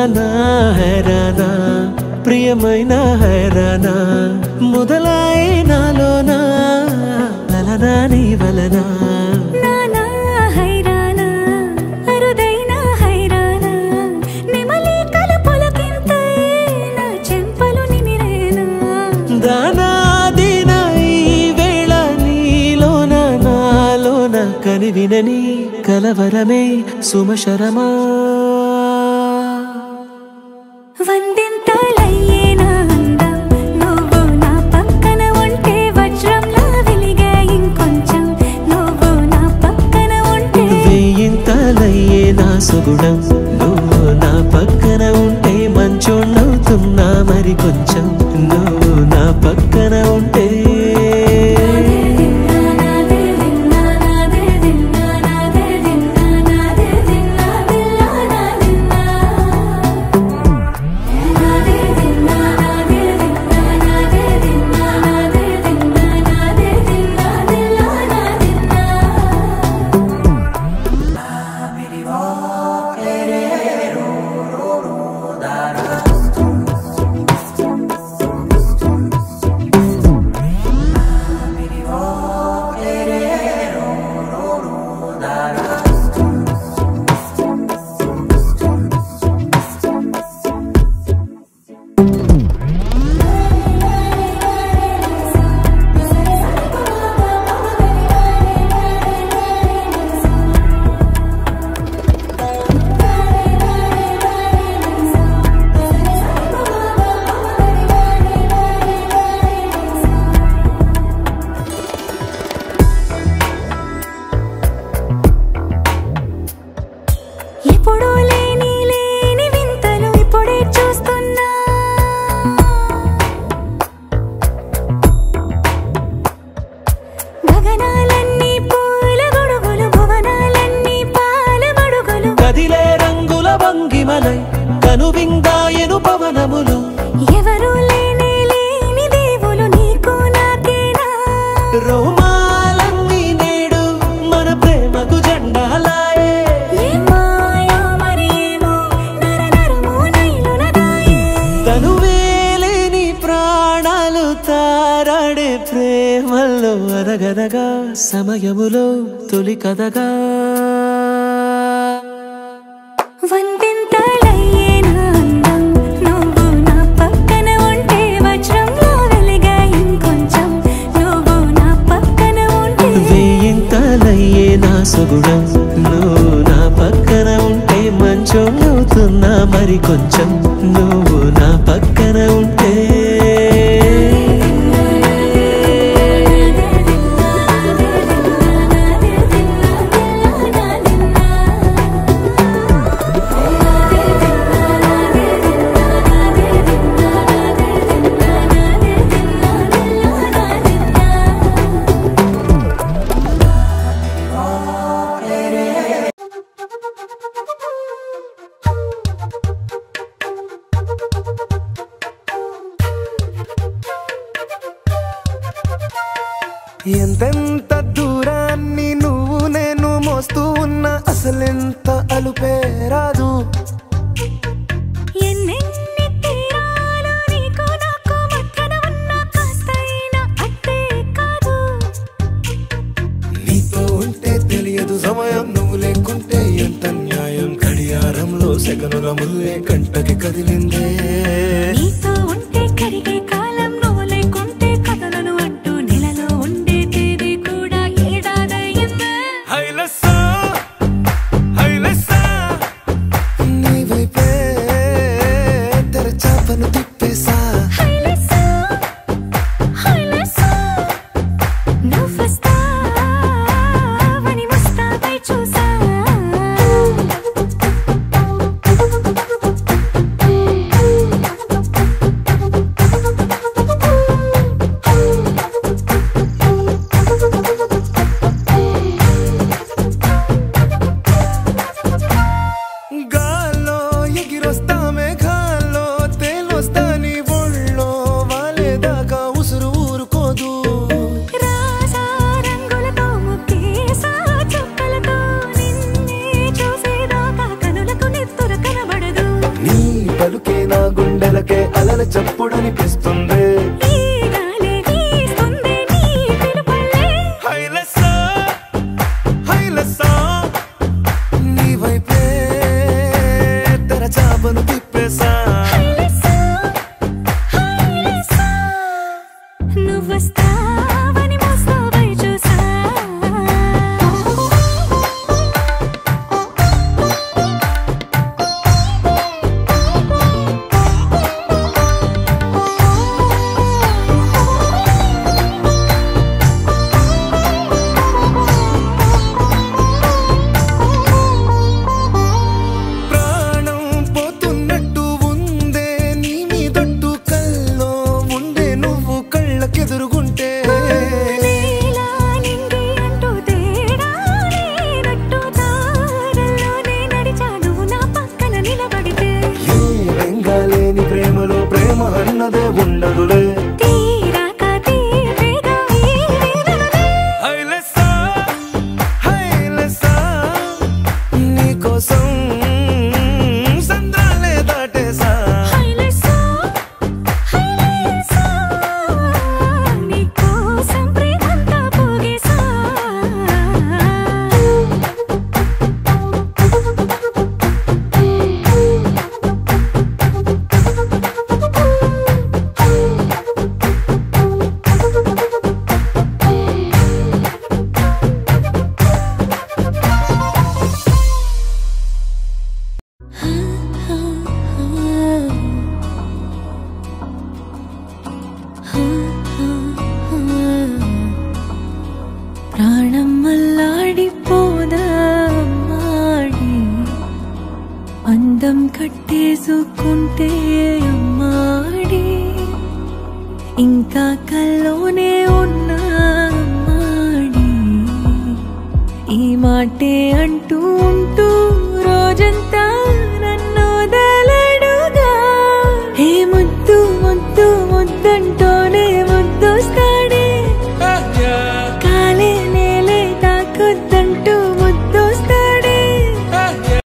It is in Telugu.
హైరానా హైరానా ప్రియమైన హైరానా మొదలాయి నాలోనా లలనా నీ వలనా కని వినని కలవరమే సుమశరమా వందింతలయ్యేనా అందం నువ్వు నా పక్కన ఉంటే వజ్రంలా వెలిగే ఇంకొంచెం నువ్వు నా పక్కన ఉంటే వేయింతలయ్యేనా సుగుణం నువ్వు నా పక్కన ఉంటే మంచోణ్ణవుతున్నా మరి కొంచెం నువ్వు నా పక్కన ఉంటే కనువిందాయను పవనములు ఎవరు లేని దేవులు నీకు నాకేనా రోమాలన్నీ నేడు మన ప్రేమకు జెండాలాయే మాయా మరేమో నరనరము నైలునదాయే తనువేలేని ప్రాణాలు తారాడే ప్రేమల్లో అనగనగా సమయములో తొలి కథగా వందింతలయ్యేనా అందం నువ్వు నా పక్కన ఉంటే వజ్రంలా వెలిగే ఇంకొంచెం నువ్వు నా పక్కన ఉంటే వేయింతలయ్యేనా సుగుణం నువ్వు నా పక్కన ఉంటే మంచోణ్ణవుతున్నా మరి కొంచెం నువ్వు నా పక్కన ఉంటే ఎంతెంత దూరాన్ని నువ్వు నేను మోస్తూ ఉన్నా అసలెంత అలుపే రాదు ఎన్నెన్ని తీరాలు నీకు నాకు మధ్యన ఉన్న కాస్తైనా అట్టే కాదు నీతో ఉంటే తెలియదు సమయం నువ్వు లేకుంటే ఎంత న్యాయం గడియారంలో సెకనుల ముల్లే కంటకి కదిలిందే నీతో ఉంటే కరిగే కాలం నువ్వు లేకుంటే కథలను అంటూ నెలలో ఉండే తేదీ కూడా ఏడాదయ్యిందే నీ వైపే తెరచాపను తిప్పేసా నువ్వు వస్తావని ముస్తాబై చూసా గాల్లో ఎగిరొస్తా మేఘాల్లో తేలొస్తా నీ ఒళ్ళో వాలేదాకా ఉసురు ఊరుకోదు రాజా ప్రాణం అల్లాడిపోదా అమ్మాడి అందం కట్టేసుకుంటే